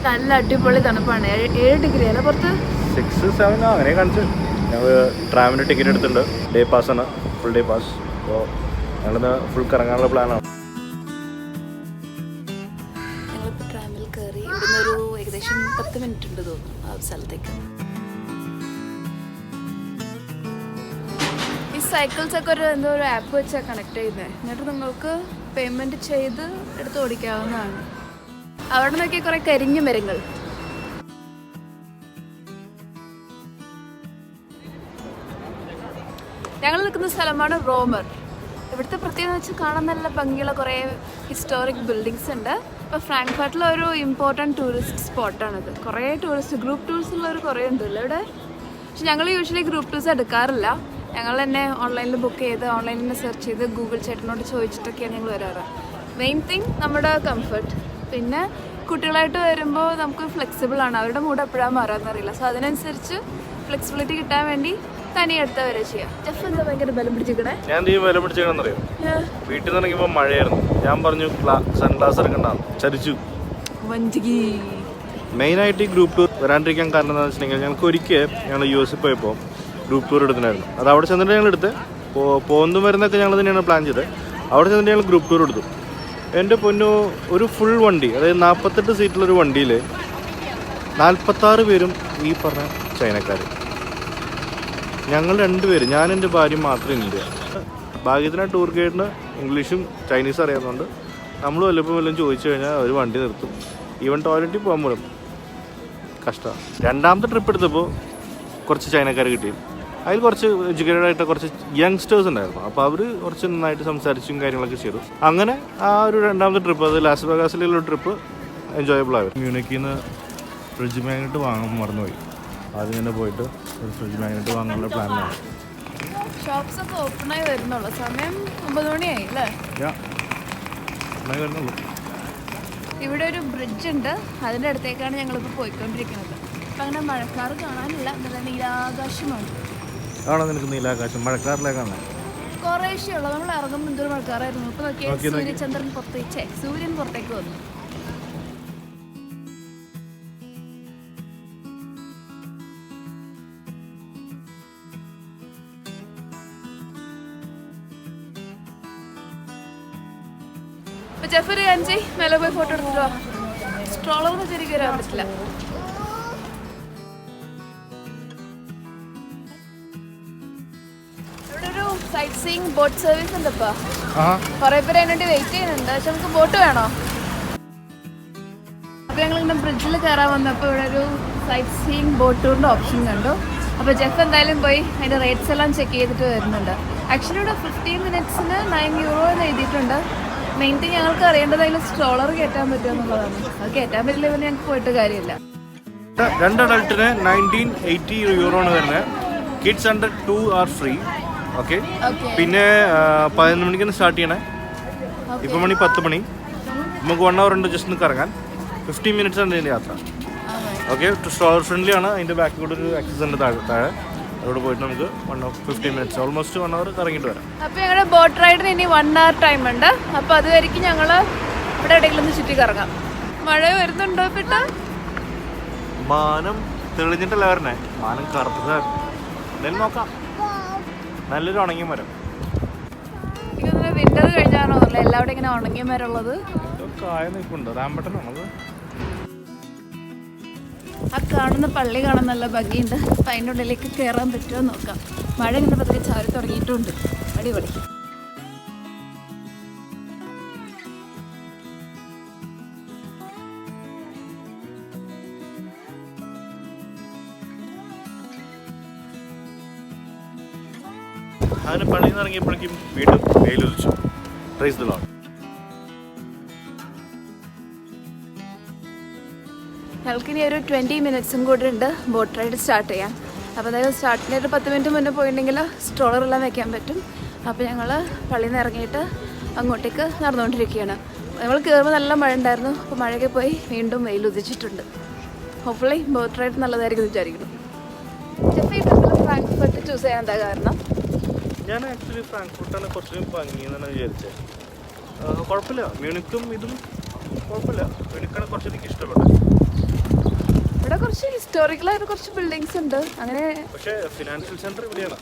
നല്ല അടിപൊളി തണുപ്പാണ്. 7 ഡിഗ്രി അല്ല പുറത്ത്. 6, 7 അങ്ങനെ കാണിച്ചു. ഞങ്ങൾ ട്രാമിൻ്റെ ടിക്കറ്റ് എടുത്തിട്ടുണ്ട്. ഡേ പാസ്സാണ്, ഫുൾ ഡേ പാസ്. അപ്പോൾ ഞങ്ങളിന്ന് ഫുൾ കറങ്ങാനുള്ള പ്ലാനാണ്. ഞങ്ങളിപ്പോൾ ട്രാമിൽ കയറി ഇവിടുന്ന് ഒരു ഏകദേശം 10 മിനിറ്റ് ഉണ്ട് തോന്നുന്നു ആ സ്ഥലത്തേക്ക്. ഈ സൈക്കിൾസ് ഒക്കെ എന്തോ ഒരു ആപ്പ് വെച്ചാൽ കണക്ട് ചെയ്യുന്നത്. എന്നിട്ട് നിങ്ങൾക്ക് പേയ്മെൻറ്റ് ചെയ്ത് എടുത്ത് ഓടിക്കാവുന്നതാണ്. അവിടെ നിന്നൊക്കെ കുറേ കരിഞ്ഞ മരങ്ങൾ. ഞങ്ങൾ നിൽക്കുന്ന സ്ഥലമാണ് റോമർ. ഇവിടുത്തെ പ്രത്യേകത വെച്ചാൽ കാണാൻ നല്ല ഭംഗിയുള്ള കുറേ ഹിസ്റ്റോറിക് ബിൽഡിങ്സ് ഉണ്ട്. ഇപ്പോൾ ഫ്രാങ്ക്ഫർട്ടിലെ ഒരു ഇമ്പോർട്ടൻറ്റ് ടൂറിസ്റ്റ് സ്പോട്ടാണിത്. കുറേ ഗ്രൂപ്പ് ടൂർസ് ഉള്ളവർ കുറേ ഉണ്ടല്ലോ ഇവിടെ. പക്ഷെ ഞങ്ങൾ യൂഷ്വലി ഗ്രൂപ്പ് ടൂർസ് എടുക്കാറില്ല. ഞങ്ങൾ തന്നെ ഓൺലൈനിൽ ബുക്ക് ചെയ്ത് ഓൺലൈനിൽ തന്നെ സെർച്ച് ചെയ്ത് ഗൂഗിൾ ചേട്ടനോട് ചോദിച്ചിട്ടൊക്കെയാണ് ഞങ്ങൾ വരാറ്. മെയിൻ തിങ് നമ്മുടെ കംഫർട്ട്. പിന്നെ കുട്ടികളായിട്ട് വരുമ്പോൾ നമുക്ക് ഫ്ലെക്സിബിൾ ആണ്. അവരുടെ മൂഡ് എപ്പോഴാണ് മാറാമെന്നറിയില്ല. സോ അതിനനുസരിച്ച് ഫ്ലെക്സിബിലിറ്റി കിട്ടാൻ വേണ്ടി തനിയെ എടുത്താൽ വരെ ചെയ്യാം. ജെഫ് എന്താ ഭയങ്കര ബലം പിടിച്ചിരിക്കണേ? ഞാൻ ബലം പിടിച്ചറിയോ? വീട്ടിൽ നിന്ന് ഇറങ്ങിയപ്പോൾ മഴയായിരുന്നു. ഞാൻ പറഞ്ഞു സൺഗ്ലാസ് ഇറക്കണ്ടാന്ന്, ചരിച്ചു. മെയിനായിട്ട് ഈ ഗ്രൂപ്പ് ടൂർ വരാണ്ടിരിക്കാൻ കാരണം എന്താണെന്ന് വെച്ചിട്ടുണ്ടെങ്കിൽ ഞങ്ങൾക്ക് ഒരിക്കൽ ഞങ്ങൾ US പോയപ്പോൾ ഗ്രൂപ്പ് ടൂർ എടുത്തിട്ടുണ്ടായിരുന്നു. അത് അവിടെ ചെന്നിട്ട് ഞങ്ങൾ എടുത്ത് പോകുന്നതും വരുന്നതൊക്കെ ഞങ്ങൾ തന്നെയാണ് പ്ലാൻ ചെയ്തത്. അവിടെ ചെന്നിട്ട് ഞങ്ങൾ ഗ്രൂപ്പ് ടൂർ എടുത്തു. എൻ്റെ പൊന്നു, ഒരു ഫുൾ വണ്ടി, അതായത് 48 സീറ്റുള്ളൊരു വണ്ടിയിൽ 46 പേരും ഈ പറഞ്ഞ ചൈനക്കാർ. ഞങ്ങൾ 2 പേര്, ഞാൻ എൻ്റെ ഭാര്യ മാത്രമേ ഇല്ല. ഭാഗ്യത്തിന് ടൂർ ഗൈഡിന് ഇംഗ്ലീഷും ചൈനീസും അറിയാവുന്നതുകൊണ്ട് നമ്മൾ വല്ലതും ചോദിച്ചു കഴിഞ്ഞാൽ അവർ വണ്ടി നിർത്തും. ഈവൻ ടോയ്ലറ്റിൽ പോകാൻ പോലും കഷ്ടമാണ്. രണ്ടാമത്തെ ട്രിപ്പ് എടുത്തപ്പോൾ കുറച്ച് ചൈനക്കാർ കിട്ടി. അതിൽ കുറച്ച് എഡ്യൂക്കേറ്റഡ് ആയിട്ട് കുറച്ച് യങ്സ്റ്റേഴ്സ് ഉണ്ടായിരുന്നു. അപ്പോൾ അവർ കുറച്ച് നന്നായിട്ട് സംസാരിച്ചും കാര്യങ്ങളൊക്കെ ചെയ്തു. അങ്ങനെ ആ ഒരു രണ്ടാമത്തെ ട്രിപ്പ്, അത് ലാസ് വെഗാസിലുള്ള ട്രിപ്പ് എൻജോയബിൾ ആയിരുന്നു. മ്യൂണിക്കിൽ നിന്ന് ഫ്രിഡ്ജ് മാഗ്നറ്റ് വാങ്ങാൻ മറന്നുപോയി. ആദ്യം തന്നെ പോയിട്ട് ഒരു ഫ്രിഡ്ജ് മാഗ്നറ്റ് വാങ്ങാനുള്ള പ്ലാനാണ്. ഷോപ്സ് ഒക്കെ ഓപ്പണായി വരുന്നുള്ളൂ. സമയം 9 മണിയായി അല്ലേ? വരുന്നുള്ളൂ. ഇവിടെ ഒരു ബ്രിഡ്ജ് ഉണ്ട്, അതിൻ്റെ അടുത്തേക്കാണ് ഞങ്ങളിപ്പോൾ പോയിക്കൊണ്ടിരിക്കുന്നത്. അപ്പം അങ്ങനെ മഴക്കാറ് കാണാനില്ല, നല്ല നീലാകാശമാണ്. ആണോ നിനക്ക് നീലാകാശം? മഴക്കാറിലേക്കാണ് കുറേശ്ശേ ഉള്ളൂ. നമ്മൾ ഇറങ്ങുമ്പോൾ എന്തൊരു മഴക്കാറായിരുന്നു. ഇപ്പോൾ നോക്കിയാൽ സൂര്യൻ പുറത്തേക്ക് വന്നു. ഇപ്പൊ ജെഫറി അഞ്ചി മേലെ പോയി ഫോട്ടോ എടുത്തിട്ടോ. സ്ട്രോളർന്ന് ശരിക്കും വരാൻ പറ്റില്ല. ഇവിടെ ഒരു സൈറ്റ് സീയിങ് ബോട്ട് സർവീസ് ഉണ്ട്. ഇപ്പൊ കുറെ പേര് അതിനുവേണ്ടി വെയിറ്റ് ചെയ്യുന്നുണ്ട്. പക്ഷെ നമുക്ക് ബോട്ട് വേണോ? അപ്പൊ ഞങ്ങൾ ഇങ്ങനെ ബ്രിഡ്ജിൽ കയറാൻ വന്നപ്പോൾ ഇവിടെ ഒരു സൈറ്റ് സീയിങ് ബോട്ട് ടൂറിന്റെ ഓപ്ഷൻ കണ്ടു. അപ്പോൾ ജെഫ് എന്തായാലും പോയി അതിന്റെ റേറ്റ്സ് എല്ലാം ചെക്ക് ചെയ്തിട്ട് വരുന്നുണ്ട്. ആക്ച്വലി ഇവിടെ 15 മിനിറ്റ്സിന് €9 എന്ന് എഴുതിയിട്ടുണ്ട്. മെയിൻ തിങ് ഞങ്ങൾക്ക് അറിയേണ്ടത് അതിൽ സ്ട്രോളർ കയറ്റാൻ പറ്റുമോ എന്നുള്ളതാണ്. അത് കയറ്റാൻ പറ്റില്ല, പിന്നെ ഞങ്ങൾക്ക് പോയിട്ട് കാര്യമില്ല. 2 അഡൾട്ടിന് €1980 വരുന്നത്. Kids under 2 are free. Okay. പിന്നെ 11 മണിക്കാണ് സ്റ്റാർട്ട് ചെയ്യണേ. ഇപ്പം മണി 10 മണി. നമുക്ക് 1 hour ഉണ്ട് ജസ്റ്റ് ഒന്ന് കറങ്ങാൻ. 15 മിനിറ്റ്സ് ആണ് ഇതിൻ്റെ യാത്ര. ഓക്കെ. സ്ട്രോളർ ഫ്രണ്ട്ലി ആണ്. അതിൻ്റെ ബാക്കിൽ കൂടെ ഒരു ആക്സസ് ഉണ്ട് താഴെ. അവിടെ പോയിട്ട് നമുക്ക് 15 മിനിറ്റ്സ് ഓൾമോസ്റ്റ് 1 hour കറങ്ങിയിട്ട് വരാം. അപ്പോൾ ഞങ്ങളുടെ ബോട്ട് റൈഡിന് ഇനി 1 hour ടൈം ഉണ്ട്. അപ്പോൾ അതുവരെയ്ക്ക് ഞങ്ങൾ ഇവിടെ എവിടെയെങ്കിലും ഒന്ന് ചുറ്റി കറങ്ങാം. മഴ വരുന്നുണ്ടോ? ഇപ്പിട്ട് മാനം തെളിഞ്ഞിട്ടല്ല വരണേ, മാനം കറുത്തതായിരുന്നു. എന്തായാലും നോക്കാം. നല്ലൊരു ഉണങ്ങിയ മരം. എനിക്കൊന്ന് വിന്റർ കഴിഞ്ഞാണോ എല്ലാവരും ഇങ്ങനെ ഉണങ്ങിയ മരം ഉള്ളത്. കായ നിൽക്കുന്നുണ്ട്. റാമ്പട്ടനാണത്. ആ കാണുന്ന പള്ളി കാണാൻ നല്ല ഭംഗിയുണ്ട്. അപ്പം അതിൻ്റെ ഉള്ളിലേക്ക് കയറാൻ പറ്റുമോ നോക്കാം. മഴ ഇങ്ങനെ പതുക്കെ ചാരി തുടങ്ങിയിട്ടുണ്ട്. അടിപൊളി. അങ്ങനെ പള്ളിയിൽ നിന്ന് ഇറങ്ങിയപ്പോഴേക്കും വീണ്ടും വെയിലുദിച്ചു. Praise the Lord. ഞങ്ങൾക്കിനി ഒരു 20 മിനിറ്റ്സും കൂടെ ഉണ്ട് ബോട്ട് റൈഡ് സ്റ്റാർട്ട് ചെയ്യാൻ. അപ്പോൾ അതായത് സ്റ്റാർട്ടിന് ഒരു 10 മിനിറ്റ് മുന്നേ പോയിട്ടുണ്ടെങ്കിൽ സ്ട്രോളറെല്ലാം വെക്കാൻ പറ്റും. അപ്പോൾ ഞങ്ങൾ പള്ളിയിൽ നിന്ന് ഇറങ്ങിയിട്ട് അങ്ങോട്ടേക്ക് നടന്നുകൊണ്ടിരിക്കുകയാണ്. നമ്മൾ കയറുമ്പോൾ നല്ല മഴ ഉണ്ടായിരുന്നു. അപ്പോൾ മഴയൊക്കെ പോയി വീണ്ടും വെയിൽ ഉദിച്ചിട്ടുണ്ട്. ഹോപ്പ്ഫുള്ളി ബോട്ട് റൈഡ് നല്ലതായിരിക്കും വിചാരിക്കുന്നു. ഫ്രാങ്ക്ഫർട്ട് ചൂസ് ചെയ്യാൻ എന്താ കാരണം? ഞാൻ ആക്ച്വലി ഫ്രാങ്ക്ഫർട്ടാണ് കുറച്ച് ഭംഗിയെന്നാണ് വിചാരിച്ചത്. കുഴപ്പമില്ല. മ്യൂണിക്കും ഇതും കുഴപ്പമില്ല. മ്യൂണിക്കാണ് കുറച്ച് എനിക്ക് ഇഷ്ടപ്പെട്ടത്. ഇവിടെ കുറച്ച് ഹിസ്റ്റോറിക്കലായിട്ട് കുറച്ച് ബിൽഡിങ്സ് ഉണ്ട് അങ്ങനെ. പക്ഷേ ഫിനാൻഷ്യൽ സെന്റർ ഇവിടെയാണ്,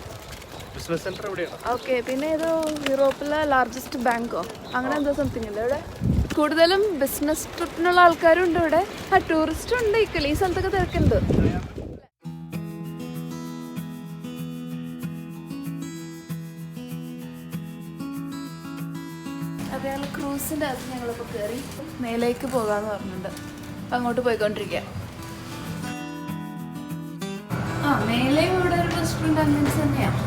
ബിസിനസ് സെന്റർ ഇവിടെയാണ്. ഓക്കെ, പിന്നെ ഏതോ യൂറോപ്പിലെ ലാർജസ്റ്റ് ബാങ്കോ അങ്ങനെ എന്തോ സംതിങ് ഇല്ല ഇവിടെ. കൂടുതലും ബിസിനസ് ട്രിപ്പിനുള്ള ആൾക്കാരും ഉണ്ട് ഇവിടെ. ടൂറിസ്റ്റും ഉണ്ട്. ഈ സ്ഥലത്തൊക്കെ തിരക്കുണ്ട്. അപ്പോൾ ഞങ്ങൾ ക്രൂസിൻ്റെ അകത്ത് ഞങ്ങളിപ്പോൾ കയറി മേലേക്ക് പോകാമെന്ന് പറഞ്ഞിട്ടുണ്ട്. അപ്പം അങ്ങോട്ട് പോയിക്കൊണ്ടിരിക്കുക. മേലെയും ഇവിടെ ഒരു റെസ്റ്റോറൻറ്റ് അങ്ങനത്തെ തന്നെയാണ്.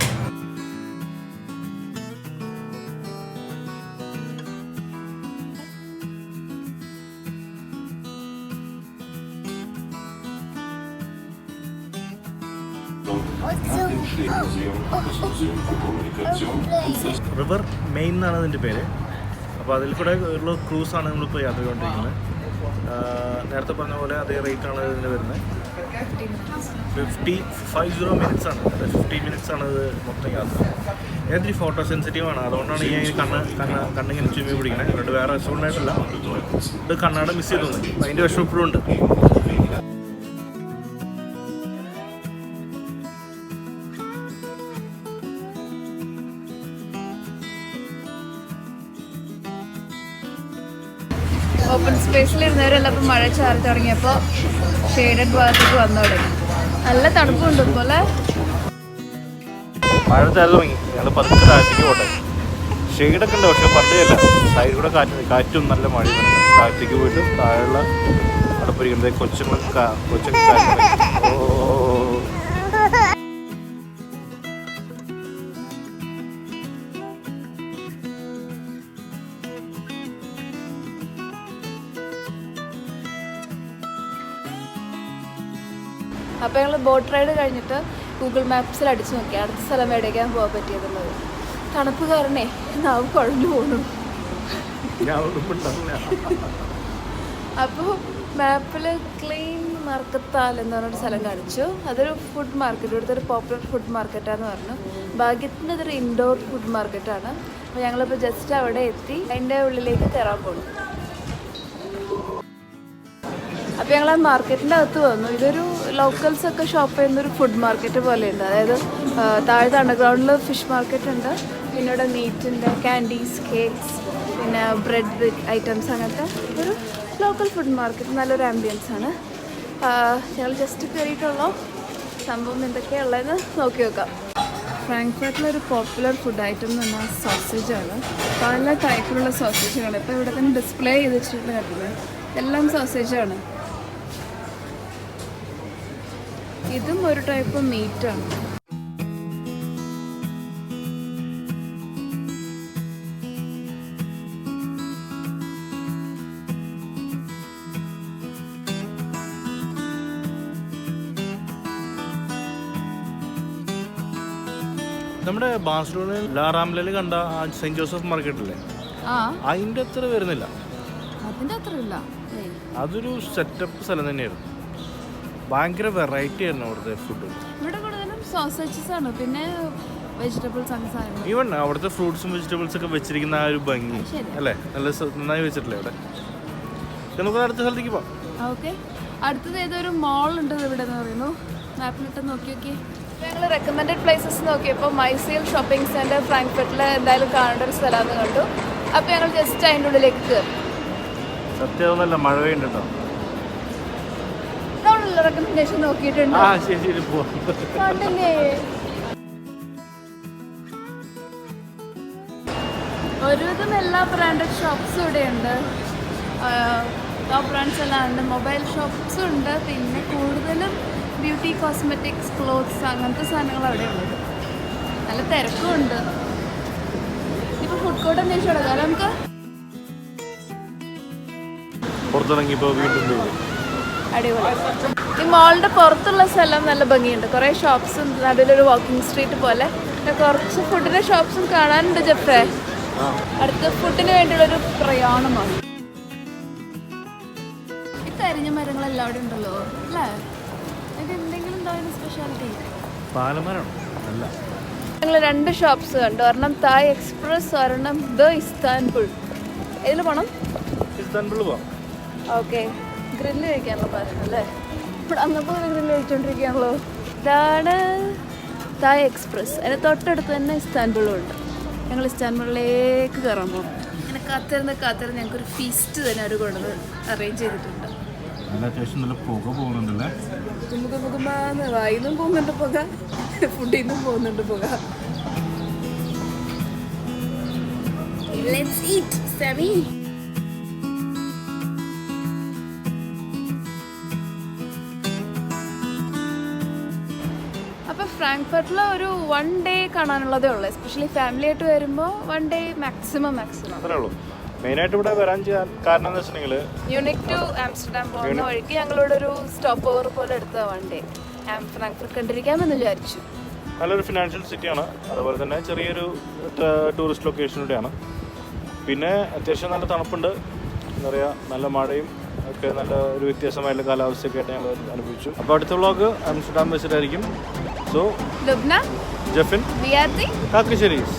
റിവർ മെയിൻ എന്നാണ് അതിൻ്റെ പേര്. അപ്പോൾ അതിൽ കൂടെ ഉള്ള ക്രൂസാണ് നമ്മളിപ്പോൾ യാത്ര ചെയ്തുകൊണ്ടിരിക്കുന്നത്. നേരത്തെ പറഞ്ഞ പോലെ അതേ റേറ്റാണ് ഇതിന് വരുന്നത്. 50 മിനിറ്റ്സ് ആണ്, 15 മിനിറ്റ്സ് ആണ് ഇത് മൊത്തം യാത്ര. ഏതൊരു ഫോട്ടോ സെൻസിറ്റീവ് ആണ്, അതുകൊണ്ടാണ് ഈ കണ്ണിങ്ങനെ ചുമി പിടിക്കണേ. അതുകൊണ്ട് വേറെ റെസ്റ്റോറൻ്റായിട്ടല്ല, ഇത് കണ്ണാട മിസ് ചെയ്തു തോന്നി. അതിൻ്റെ വിഷമം ഇപ്പോഴും ഉണ്ട്. ഓപ്പൺ സ്പേസിലിരുന്നവരെല്ലാം ഇപ്പം മഴ ചാറി തുടങ്ങിയപ്പോൾ ഷെയ്ഡഡ് ഭാഗത്തേക്ക് വന്നു തുടങ്ങി. നല്ല തണുപ്പുണ്ട് ഇപ്പോൾ. മഴ ചാറി തുടങ്ങി. ഞങ്ങൾ പതുക്കെ താഴത്തേക്ക് പോട്ടെ. ഷെയ്ഡൊക്കെ ഉണ്ട്, പക്ഷെ പണ്ടല്ല. സൈഡിൽ കൂടെ കാറ്റും നല്ല മഴയും. താഴത്തേക്ക് പോയിട്ട് താഴെയുള്ള അടുപ്പിരിക്കുന്നത് കൊച്ചുങ്ങൾക്ക് അപ്പോൾ ഞങ്ങൾ ബോട്ട് റൈഡ് കഴിഞ്ഞിട്ട് ഗൂഗിൾ മാപ്സിൽ അടിച്ചു നോക്കി അടുത്ത സ്ഥലം എവിടേക്കാണ് പോകാൻ പറ്റിയതുള്ളത്. തണുപ്പ് കാരണേ നാവ് കുഴഞ്ഞു പോകണം. അപ്പോൾ മാപ്പിൽ ക്ലീൻ മാർക്കത്താൽ എന്ന് പറഞ്ഞൊരു സ്ഥലം കാണിച്ചു. അതൊരു ഫുഡ് മാർക്കറ്റ്, ഇവിടുത്തെ ഒരു പോപ്പുലർ ഫുഡ് മാർക്കറ്റാന്ന് പറഞ്ഞു. ഭാഗ്യത്തിന് അതൊരു ഇൻഡോർ ഫുഡ് മാർക്കറ്റാണ്. അപ്പോൾ ഞങ്ങളിപ്പോൾ ജസ്റ്റ് അവിടെ എത്തി അതിൻ്റെ ഉള്ളിലേക്ക് കയറാൻ പോകുന്നു. അപ്പോൾ ഞങ്ങൾ ആ മാർക്കറ്റിൻ്റെ അകത്ത് വന്നു. ഇതൊരു ലോക്കൽസൊക്കെ ഷോപ്പ് ചെയ്യുന്നൊരു ഫുഡ് മാർക്കറ്റ് പോലെയുണ്ട്. അതായത് താഴത്തെ അണ്ടർഗ്രൗണ്ടിൽ ഫിഷ് മാർക്കറ്റ് ഉണ്ട്. പിന്നെ ഇവിടെ മീറ്റിൻ്റെ ക്യാൻഡീസ്, കേക്ക്സ്, പിന്നെ ബ്രെഡ് ഐറ്റംസ്, അങ്ങനത്തെ ഒരു ലോക്കൽ ഫുഡ് മാർക്കറ്റ്. നല്ലൊരു ആംബിയൻസ് ആണ്. ഞങ്ങൾ ജസ്റ്റ് കയറിയിട്ടുള്ള സംഭവം എന്തൊക്കെയുള്ളതെന്ന് നോക്കി നോക്കാം. ഫ്രാങ്ക്ഫർട്ടിലൊരു പോപ്പുലർ ഫുഡ് ഐറ്റം എന്ന് പറഞ്ഞാൽ സോസേജാണ്. പല ടൈപ്പിലുള്ള സോസേജുകൾ ഇപ്പോൾ ഇവിടെ തന്നെ ഡിസ്പ്ലേ ചെയ്ത് വെച്ചിട്ട് കണ്ടില്ലേ, എല്ലാം സോസേജാണ്. ഇതും ഒരു ടൈപ്പ് മീറ്റാണ്. നമ്മുടെ ബാഴ്സലോണയിൽ ലാറാംലയിൽ കണ്ട സെന്റ് ജോസഫ് മാർക്കറ്റില്ലേ, അതിൻ്റെ അത്ര വരുന്നില്ല. അതിൻ്റെ അത്ര ഇല്ല. അതൊരു സെറ്റപ്പ് സ്ഥലം തന്നെയായിരുന്നു. ഭയങ്കര വെറൈറ്റി ആയിരുന്നു അവിടുത്തെ ഫുഡ്. ഇവിടെ കൂടുതലും സോസേജസ് ആണ്, പിന്നെ വെജിറ്റബിൾസ് അങ്ങനെ സാധനങ്ങൾ. ഈവൻ അവിടുത്തെ ഫ്രൂട്ട്സും വെജിറ്റബിൾസ് ഒക്കെ വെച്ചിരിക്കുന്ന ആ ഒരു ഭംഗി അല്ലേ, നല്ല നന്നായി വെച്ചിട്ടില്ലേ അവിടെ. നമുക്ക് അടുത്ത സ്ഥലത്തേക്ക് പോവാം. ഓക്കെ, അടുത്തത് ഏതൊരു മോൾ ഉണ്ട് ഇവിടെ എന്ന് പറയുന്നു. മാപ്പിലിട്ട് നോക്കി നോക്കി. ഞങ്ങൾ റെക്കമെൻഡഡ് പ്ലേസസ് നോക്കിയപ്പോൾ മൈസീൽ ഷോപ്പിംഗ് സെൻറ്റർ ഫ്രാങ്ക്ഫർട്ടിൽ എന്തായാലും കാണേണ്ട ഒരു സ്ഥലമാണെന്ന് കണ്ടു. അപ്പോൾ ഞങ്ങൾ ജസ്റ്റ് അതിൻ്റെ ഉള്ളിലേക്ക് കയറി. സത്യമൊന്നുമല്ല, മഴ പെയ്യുന്നുണ്ടോ? നമ്മളുള്ള റെക്കമെൻഡേഷൻ നോക്കിയിട്ടുണ്ട്. കണ്ടില്ലേ, ഒരുവിധം എല്ലാ ബ്രാൻഡഡ് ഷോപ്സും ഇവിടെയുണ്ട്. ടോപ്പ് ബ്രാൻഡ്സ് എല്ലാം ഉണ്ട്. മൊബൈൽ ഷോപ്സും ഉണ്ട്. പിന്നെ കൂടുതലും ബ്യൂട്ടി, കോസ്മെറ്റിക്സ്, ക്ലോത്ത്സ്, അങ്ങനത്തെ സാധനങ്ങൾ അവിടെ ഉള്ളത്. നല്ല തിരക്കും ഉണ്ട്. ഇപ്പോൾ ഫുഡ് കോർട്ട് അന്വേഷിച്ചു കൊടുക്കാം നമുക്ക്. പുറത്തിറങ്ങിയപ്പോൾ വീണ്ടും അടിപൊളി. ഈ മോളുടെ പുറത്തുള്ള സ്ഥലം നല്ല ഭംഗിയുണ്ട്. കുറേ ഷോപ്സും നടുവിലൊരു വാക്കിംഗ് സ്ട്രീറ്റ് പോലെ. കുറച്ച് ഫുഡിൻ്റെ ഷോപ്സും കാണാനുണ്ട്. ജെഫ്രേ, അടുത്ത ഫുഡിന് വേണ്ടിയുള്ളൊരു പ്രയാണമാണ്. ഈ കരിഞ്ഞ മരങ്ങളെല്ലാം അവിടെ ഉണ്ടല്ലോ അല്ലേ? ഇത് എന്തെങ്കിലും ഉണ്ടോ അതിന് സ്പെഷ്യാലിറ്റി? പാലമരമാണോ? അല്ല, ഞങ്ങൾ 2 ഷോപ്സ് കണ്ടു. ഒരെണ്ണം തായ് എക്സ്പ്രസ്, ഒരെണ്ണം ദ ഇസ്താൻബുൾ. ഇതിൽ പോകണം. ഇസ്താൻബുൾ പോവാം. ഓക്കെ, ഗ്രില്ല് കഴിക്കാനുള്ള പാചകം അല്ലേ? ഇവിടെ അന്നപ്പോൾ ഗ്രില്ല് കഴിച്ചോണ്ടിരിക്കുകയാണല്ലോ. ഇതാണ് തായ് എക്സ്പ്രസ്. അതിന് തൊട്ടടുത്ത് തന്നെ ഇസ്താൻബുളും ഉണ്ട്. ഞങ്ങൾ ഇസ്താൻബുളിലേക്ക് കയറാൻ പോകും. അങ്ങനെ കാത്തിരുന്ന് ഞങ്ങൾക്കൊരു ഫീസ്റ്റ് തന്നെ അവർ കൊണ്ടുവന്ന് അറേഞ്ച് ചെയ്തിട്ടുണ്ട്. അത്യാവശ്യം നല്ല പുക പോകുന്നുണ്ടല്ലേ? കുമുകുമാന്ന് വായിന്നും പോകുന്നുണ്ട് പുക, ഫുഡിൽ നിന്നും പോകുന്നുണ്ട് പുക. Let's eat, Sammy. അപ്പോൾ ഫ്രാങ്ക്ഫർട്ടിൽ ഒരു 1 ഡേ കാണാനുള്ളതേ ഉള്ളൂ. എസ്പെഷ്യലി ഫാമിലി ആയിട്ട് വരുമ്പോൾ 1 ഡേ മാക്സിമം. അത്രേ ഉള്ളൂ. മെയിനായിട്ട് ഇവിടെ വരാൻ ചെയ്യാൻ കാരണം എന്ന് വെച്ചിട്ടുണ്ടെങ്കിൽ മ്യൂണിക് ടു ആംസ്റ്റർഡാം പോകുന്ന വഴിക്ക് ഞങ്ങളോട് ഒരു സ്റ്റോപ്പ് ഓവർ പോലെ എടുത്ത 1 ഡേ ഫ്രാങ്ക്ഫർട്ട് കണ്ടിരിക്കാമെന്ന് വിചാരിച്ചു. നല്ലൊരു ഫിനാൻഷ്യൽ സിറ്റിയാണ്, അതുപോലെ തന്നെ ചെറിയൊരു ടൂറിസ്റ്റ് ലൊക്കേഷൻ കൂടിയാണ്. പിന്നെ അത്യാവശ്യം നല്ല തണുപ്പുണ്ട്, എന്താ പറയുക, നല്ല മഴയും ഒക്കെ, നല്ല ഒരു വ്യത്യാസമായുള്ള കാലാവസ്ഥയൊക്കെ ആയിട്ട് ഞങ്ങൾ അനുഭവിച്ചു. അപ്പോൾ അടുത്ത വ്ളോഗ് ആംസ്റ്റർഡാം വെച്ചിട്ടായിരിക്കും. സോ ലുബ്ന, ജെഫിൻ, വിയാത്തി, കാക്കശ്ശേരീസ്.